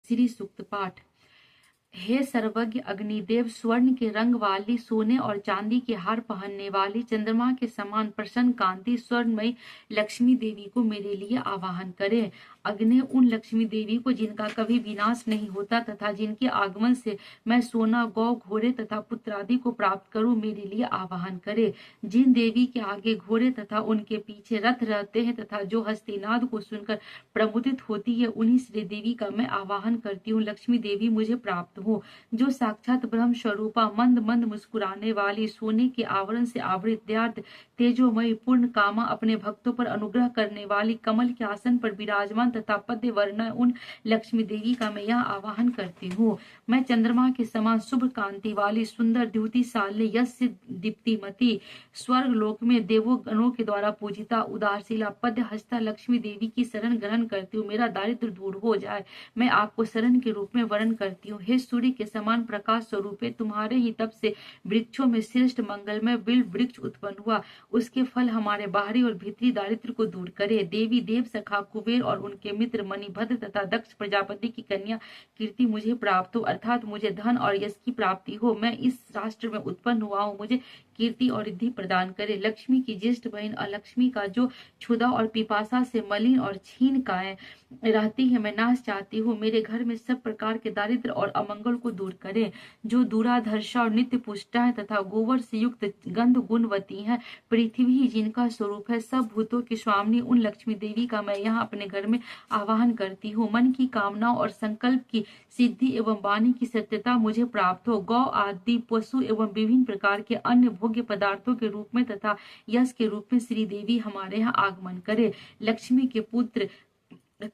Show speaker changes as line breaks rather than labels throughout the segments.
श्री सूक्त पाठ। हे सर्वज्ञ अग्निदेव, स्वर्ण के रंग वाली, सोने और चांदी के हार पहनने वाली, चंद्रमा के समान प्रसन्न कांति स्वर्णमयी लक्ष्मी देवी को मेरे लिए आवाहन करें। अग्नि उन लक्ष्मी देवी को जिनका कभी विनाश नहीं होता तथा जिनके आगमन से मैं सोना, गौ, घोड़े तथा पुत्र आदि को प्राप्त करूं, मेरे लिए आवाहन करे। जिन देवी के आगे घोड़े तथा उनके पीछे रथ रहते हैं तथा जो हस्तिनाद को सुनकर प्रमुदित होती है, उन्हीं श्री देवी का मैं आवाहन करती हूँ। लक्ष्मी देवी मुझे प्राप्त हो, जो साक्षात ब्रह्म स्वरूपा, मंद मंद मुस्कुराने वाली, सोने के आवरण से आवृत, दयार्द, तेजोमयी, पूर्ण कामा, अपने भक्तों पर अनुग्रह करने वाली, कमल के आसन पर विराजमान तथा पद्य वर्ण उन लक्ष्मी देवी का मैं यह आवाहन करती हूँ। मैं चंद्रमा के समान शुभ कांति वाली, सुंदर, द्युतिशालिनी, यश दीप्तिमती, स्वर्ग लोक में देवों गणों के द्वारा पूजिता, उदारशीला, पद्य हस्ता लक्ष्मी देवी की शरण ग्रहण करती हूँ। मेरा दारिद्र दूर हो जाए, मैं आपको शरण के रूप में वर्ण करती हूँ। हे सूर्य के समान प्रकाश स्वरूपे, तुम्हारे ही तप से वृक्षों में श्रेष्ठ मंगलमय बिल वृक्ष उत्पन्न हुआ। उसके फल हमारे बाहरी और भीतरी दारिद्र को दूर करे। देवी देव सखा कुबेर और उनके मित्र मणिभद्र तथा दक्ष प्रजापति की कन्या कीर्ति मुझे प्राप्त हो, अर्थात मुझे धन और यश की प्राप्ति हो। मैं इस राष्ट्र में उत्पन्न हुआ हूँ, मुझे कीर्ति और रिद्धि प्रदान करे। लक्ष्मी की ज्येष्ठ बहन अलक्ष्मी का जो क्षुधा और पिपासा से मलिन और छीन काए रहती है, मैं नाश चाहती हूँ। मेरे घर में सब प्रकार के दारिद्र और अमंगल को दूर करें। जो दुराधर्षा और नित्य पुष्टा है तथा गोबर से युक्त गंध गुणवती है, पृथ्वी ही जिनका स्वरूप है, सब भूतों की स्वामिनी उन लक्ष्मी देवी का मैं यहाँ अपने घर में आवाहन करती हूँ। मन की कामना और संकल्प की सिद्धि एवं वाणी की सत्यता मुझे प्राप्त हो। गौ आदि पशु एवं विभिन्न प्रकार के अन्य भोग्य पदार्थों के रूप में तथा यश के रूप में श्री देवी हमारे यहाँ आगमन करे। लक्ष्मी के पुत्र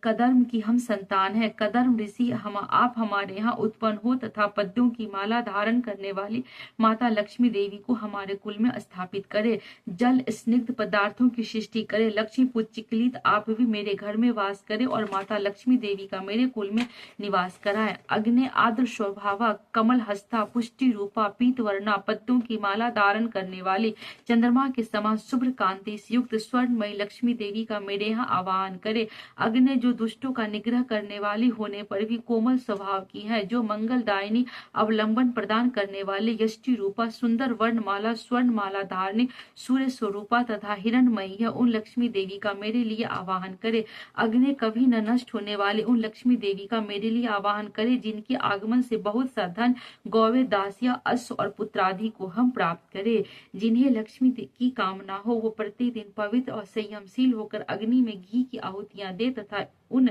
कदर्म की हम संतान है। कदर्म ऋषि आप हमारे यहाँ उत्पन्न हो तथा पद्यों की माला धारण करने वाली माता लक्ष्मी देवी को हमारे कुल में स्थापित करे। जल स्निग्ध पदार्थों की सृष्टि करे। लक्ष्मी पुच्चिकलित आप भी मेरे घर में वास करे और माता लक्ष्मी देवी का मेरे कुल में निवास कराए। अग्नि आद्र स्वभावा, कमल हस्ता, पुष्टि रूपा, पीत वर्णा, पद्यों की माला धारण करने वाली, चंद्रमा के समान शुभ्र कांति से युक्त स्वर्णमयी लक्ष्मी देवी का मेरे यहाँ आवाहन करे। अग्नि जो दुष्टों का निग्रह करने वाली होने पर भी कोमल स्वभाव की है, जो मंगलदायिनी, अवलंबन प्रदान करने वाले, यष्टि रूपा, सुंदर वर्णमाला, स्वर्ण माला धारणी, सूर्य स्वरूपा तथा हिरणमयी है, उन लक्ष्मी देवी का मेरे लिए आवाहन करे। अग्नि कभी न नष्ट होने वाले उन लक्ष्मी देवी का मेरे लिए आवाहन करे, जिनके आगमन से बहुत सा धन, गौवे, दासिया, अश्व और पुत्रादि को हम प्राप्त करे। जिन्हें लक्ष्मी की कामना हो, वो प्रतिदिन पवित्र और संयमशील होकर अग्नि में घी की आहुतियां दे तथा उन